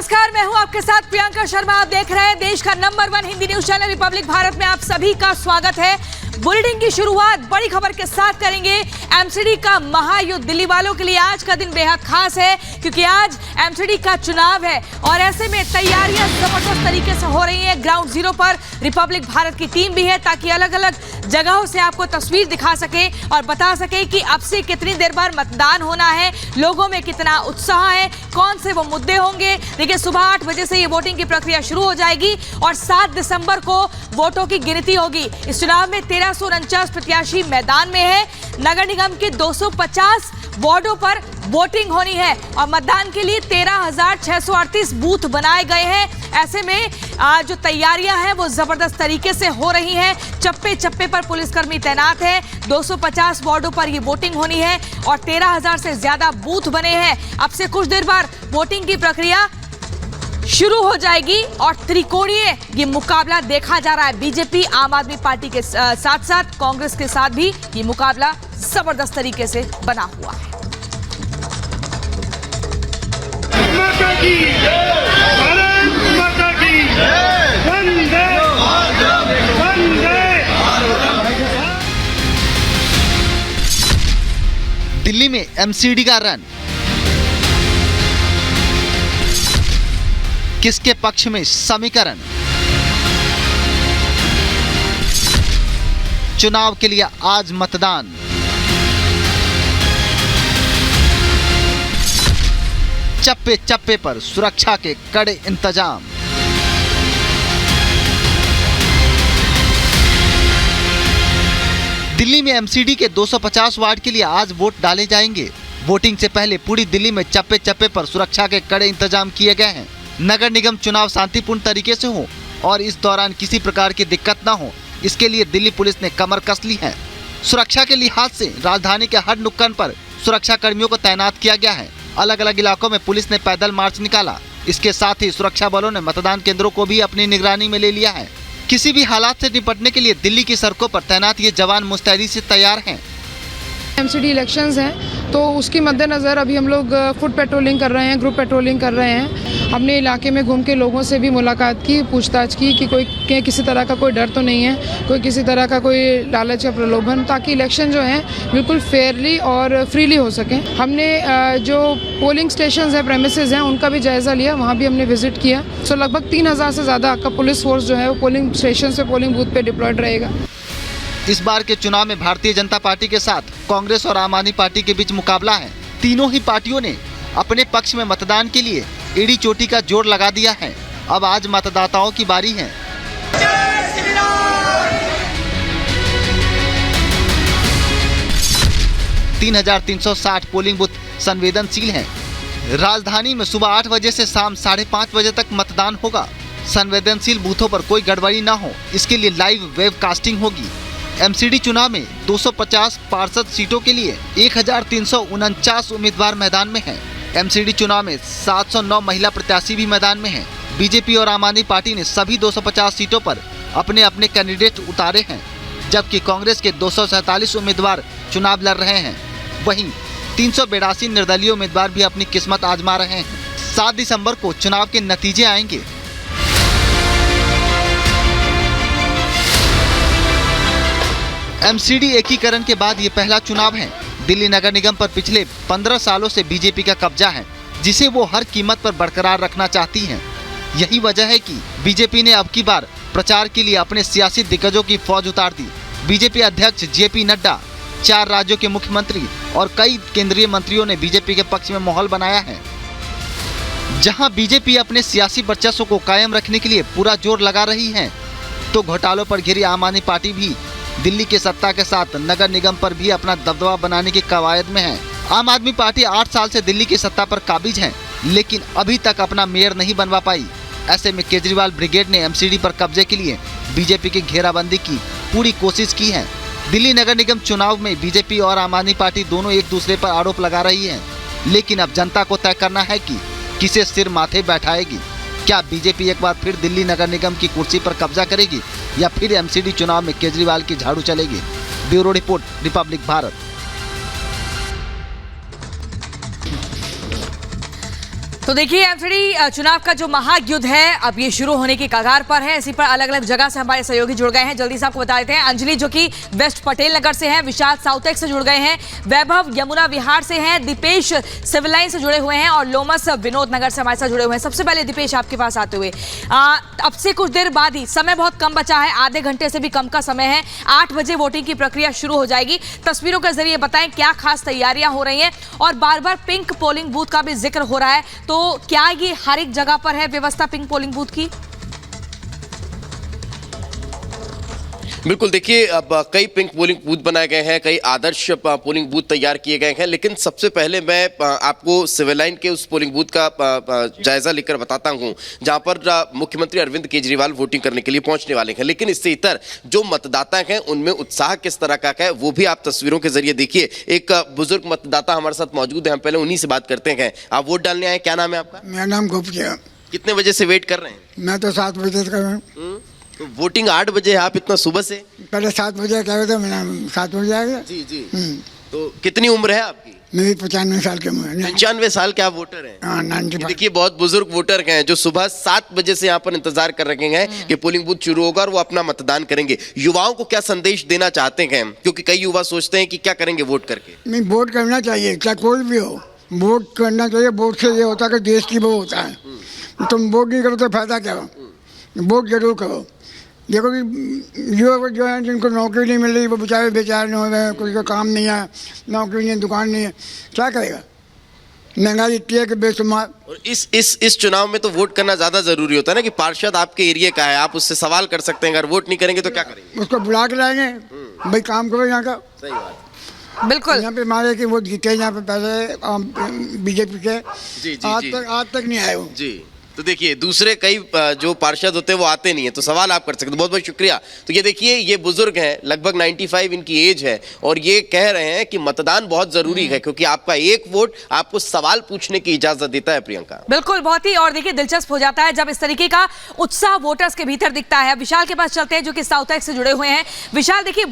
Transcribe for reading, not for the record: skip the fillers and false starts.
नमस्कार, मैं हूं आपके साथ प्रियंका शर्मा। आप देख रहे हैं देश का number 1 Hindi news channel Republic Bharat में आप सभी का स्वागत है। बुलेटिन की शुरुआत बड़ी खबर के साथ करेंगे। एमसीडी का महायुद्ध दिल्ली वालों के लिए आज का दिन बेहद खास है क्योंकि आज एमसीडी का चुनाव है और ऐसे में तैयारियां जबरदस्त तरीके से हो रही हैं। ग्राउंड जीरो पर रिपब्लिक भारत की टीम भी है ताकि अलग अलग जगहों से आपको तस्वीर दिखा सके और बता सके कि अब से कितनी देर बाद मतदान होना है, लोगों में कितना उत्साह है, कौन से वो मुद्दे होंगे। देखिए, सुबह 8 बजे से ये वोटिंग की प्रक्रिया शुरू हो जाएगी और 7 दिसंबर को वोटों की गिनती होगी। इस चुनाव में 1349 प्रत्याशी मैदान में है। नगर निगम के 250 वार्डों पर वोटिंग होनी है और मतदान के लिए 13,638 बूथ बनाए गए हैं। ऐसे में जो तैयारियां हैं वो जबरदस्त तरीके से हो रही हैं। चप्पे चप्पे पर पुलिसकर्मी तैनात हैं। 250 वार्डों पर ये वोटिंग होनी है और 13,000 से ज्यादा बूथ बने हैं। अब से कुछ देर बाद वोटिंग की प्रक्रिया शुरू हो जाएगी और त्रिकोणीय ये मुकाबला देखा जा रहा है। बीजेपी आम आदमी पार्टी के साथ साथ कांग्रेस के साथ भी ये मुकाबला जबरदस्त तरीके से बना हुआ है। माता की भारत माता की वंदे वंदे। दिल्ली में एमसीडी का रन, किसके पक्ष में समीकरण, चुनाव के लिए आज मतदान, चप्पे चप्पे पर सुरक्षा के कड़े इंतजाम। दिल्ली में एमसीडी के 250 वार्ड के लिए आज वोट डाले जाएंगे। वोटिंग से पहले पूरी दिल्ली में चप्पे चप्पे पर सुरक्षा के कड़े इंतजाम किए गए हैं। नगर निगम चुनाव शांतिपूर्ण तरीके से हो और इस दौरान किसी प्रकार की दिक्कत न हो, इसके लिए दिल्ली पुलिस ने कमर कस ली है। सुरक्षा के लिहाज से राजधानी के हर नुक्कड़ पर सुरक्षा कर्मियों को तैनात किया गया है। अलग अलग इलाकों में पुलिस ने पैदल मार्च निकाला। इसके साथ ही सुरक्षा बलों ने मतदान केंद्रों को भी अपनी निगरानी में ले लिया है। किसी भी हालात से निपटने के लिए दिल्ली की सड़कों पर तैनात ये जवान मुस्तैदी से तैयार हैं। एमसीडी इलेक्शंस हैं तो उसके मद्देनज़र अभी हम लोग फुट पेट्रोलिंग कर रहे हैं, ग्रुप पेट्रोलिंग कर रहे हैं। हमने इलाके में घूम के लोगों से भी मुलाकात की, पूछताछ की कि कोई किसी तरह का कोई डर तो नहीं है, कोई किसी तरह का कोई लालच या प्रलोभन, ताकि इलेक्शन जो है बिल्कुल फेयरली और फ्रीली हो सके। हमने जो पोलिंग स्टेशन है, प्रेमिसेस हैं, उनका भी जायज़ा लिया, वहाँ भी हमने विजिट किया। सो लगभग 3,000 से ज़्यादा का पुलिस फोर्स जो है वो पोलिंग स्टेशन से पोलिंग बूथ पर डिप्लॉयड रहेगा। इस बार के चुनाव में भारतीय जनता पार्टी के साथ कांग्रेस और आम आदमी पार्टी के बीच मुकाबला है। तीनों ही पार्टियों ने अपने पक्ष में मतदान के लिए एड़ी चोटी का जोर लगा दिया है। अब आज मतदाताओं की बारी है। तीन 3,360 पोलिंग बूथ संवेदनशील हैं। राजधानी में सुबह 8 बजे से शाम 5:30 बजे तक मतदान होगा। संवेदनशील बूथों पर कोई गड़बड़ी न हो, इसके लिए लाइव वेबकास्टिंग होगी। एमसीडी चुनाव में 250 पार्षद सीटों के लिए 1,349 उम्मीदवार मैदान में हैं। एमसीडी चुनाव में 709 महिला प्रत्याशी भी मैदान में हैं। बीजेपी और आम आदमी पार्टी ने सभी 250 सीटों पर अपने अपने कैंडिडेट उतारे हैं, जबकि कांग्रेस के 247 उम्मीदवार चुनाव लड़ रहे हैं। वहीं 382 निर्दलीय उम्मीदवार भी अपनी किस्मत आजमा रहे हैं। 7 दिसंबर को चुनाव के नतीजे आएंगे। एमसीडी एकीकरण के बाद ये पहला चुनाव है। दिल्ली नगर निगम पर पिछले 15 सालों से बीजेपी का कब्जा है, जिसे वो हर कीमत पर बरकरार रखना चाहती हैं। यही वजह है कि बीजेपी ने अब की बार प्रचार के लिए अपने सियासी दिग्गजों की फौज उतार दी। बीजेपी अध्यक्ष जेपी नड्डा, 4 राज्यों के मुख्यमंत्री और कई केंद्रीय मंत्रियों ने बीजेपी के पक्ष में माहौल बनाया है। जहां बीजेपी अपने सियासी वर्चस्व को कायम रखने के लिए पूरा जोर लगा रही है, तो घोटालों पर घिरी आम आदमी पार्टी भी दिल्ली की सत्ता के साथ नगर निगम पर भी अपना दबदबा बनाने की कवायद में है। आम आदमी पार्टी 8 साल से दिल्ली की सत्ता पर काबिज है, लेकिन अभी तक अपना मेयर नहीं बनवा पाई। ऐसे में केजरीवाल ब्रिगेड ने एमसीडी पर कब्जे के लिए बीजेपी की घेराबंदी की पूरी कोशिश की है। दिल्ली नगर निगम चुनाव में बीजेपी और आम आदमी पार्टी दोनों एक दूसरे पर आरोप लगा रही है, लेकिन अब जनता को तय करना है कि किसे सिर माथे बैठाएगी। क्या बीजेपी एक बार फिर दिल्ली नगर निगम की कुर्सी पर कब्जा करेगी या फिर एमसीडी चुनाव में केजरीवाल की झाड़ू चलेगी? Bureau report, Republic Bharat. तो देखिए एमसीडी चुनाव का जो महायुद्ध है अब ये शुरू होने की कगार पर है। इसी पर अलग अलग जगह से हमारे सहयोगी जुड़ गए हैं। जल्दी से आपको बता देते हैं, अंजलि जो कि वेस्ट पटेल नगर से हैं, विशाल साउथेक से जुड़ गए हैं, वैभव यमुना विहार से हैं, दीपेश सिविल लाइन से जुड़े हुए हैं और लोमस विनोद नगर से हमारे साथ जुड़े हुए हैं। सबसे पहले दीपेश आपके पास आते हुए, अब से कुछ देर बाद ही, समय बहुत कम बचा है, आधे घंटे से भी कम का समय है, 8 बजे वोटिंग की प्रक्रिया शुरू हो जाएगी। तस्वीरों के जरिए बताएं क्या खास तैयारियां हो रही हैं और बार बार पिंक पोलिंग बूथ का भी जिक्र हो रहा है, तो क्या ये हर एक जगह पर है व्यवस्था पिंक पोलिंग बूथ की? बिल्कुल, देखिए अब कई पिंक पोलिंग बूथ बनाए गए हैं, कई आदर्श पोलिंग बूथ तैयार किए गए हैं, लेकिन सबसे पहले मैं आपको सिविल लाइन के उस पोलिंग बूथ का जायजा लेकर बताता हूं जहां पर मुख्यमंत्री अरविंद केजरीवाल वोटिंग करने के लिए पहुंचने वाले हैं। लेकिन इससे इतर जो मतदाता हैं उनमें उत्साह किस तरह का है वो भी आप तस्वीरों के जरिए देखिए। एक बुजुर्ग मतदाता हमारे साथ मौजूद है, हम पहले उन्हीं से बात करते हैं। आप वोट डालने आए, क्या नाम है आपका? मेरा नाम गुप्ता। कितने बजे से वेट कर रहे हैं? मैं तो 7 बजे से कर रहा हूँ। तो वोटिंग 8 बजे है, आप इतना सुबह से? पहले 7 बजे कह रहे थे, मेरा 7 बजे आएगा। जी जी। तो कितनी उम्र है आपकी? मेरी 95 साल की उम्र है। 95 साल के आप वोटर हैं? हाँ, 95। देखिए बहुत बुजुर्ग वोटर हैं जो सुबह 7 बजे से यहाँ पर इंतजार कर रहे हैं कि पोलिंग बूथ शुरू होगा और वो अपना मतदान करेंगे। युवाओं को क्या संदेश देना चाहते हैं, क्योंकि कई युवा सोचते हैं कि क्या करेंगे वोट करके? नहीं, वोट करना चाहिए, चाहे कोई भी हो, वोट करना चाहिए। वोट से ये होता है कि देश की वो होता है। तुम वोट नहीं करो तो फायदा क्या हो? वोट जरूर करो। देखो कि युवा जो है जिनको नौकरी नहीं मिल रही वो बेचारे हो रहे हैं, कोई का काम नहीं है, नौकरी नहीं है, दुकान नहीं है, क्या करेगा? महंगाई इतनी है कि बेशुमार। और इस चुनाव में तो वोट करना ज्यादा जरूरी होता है ना, कि पार्षद आपके एरिया का है, आप उससे सवाल कर सकते हैं। अगर वोट नहीं करेंगे तो क्या करेंगे? उसको बुला के लाएंगे, भाई काम करो यहाँ का। सही बात। बिल्कुल, यहाँ पे हमारे कि वो जीते यहाँ पे पहले बीजेपी के, जी, आज तक नहीं आए वो। जी, तो देखिए दूसरे कई जो पार्षद होते हैं वो आते नहीं है, तो सवाल आप कर सकते हैं। बहुत बहुत शुक्रिया। तो ये देखिए, ये बुजुर्ग हैं, लगभग 95 इनकी एज है और ये कह रहे हैं कि मतदान बहुत जरूरी है, क्योंकि आपका एक वोट आपको सवाल पूछने की इजाजत देता है। प्रियंका, बिल्कुल, बहुत ही और देखिए दिलचस्प हो जाता है जब इस तरीके का उत्साह वोटर्स के भीतर दिखता है। विशाल के पास चलते हैं जो कि साउथेक से जुड़े हुए हैं। विशाल, देखिए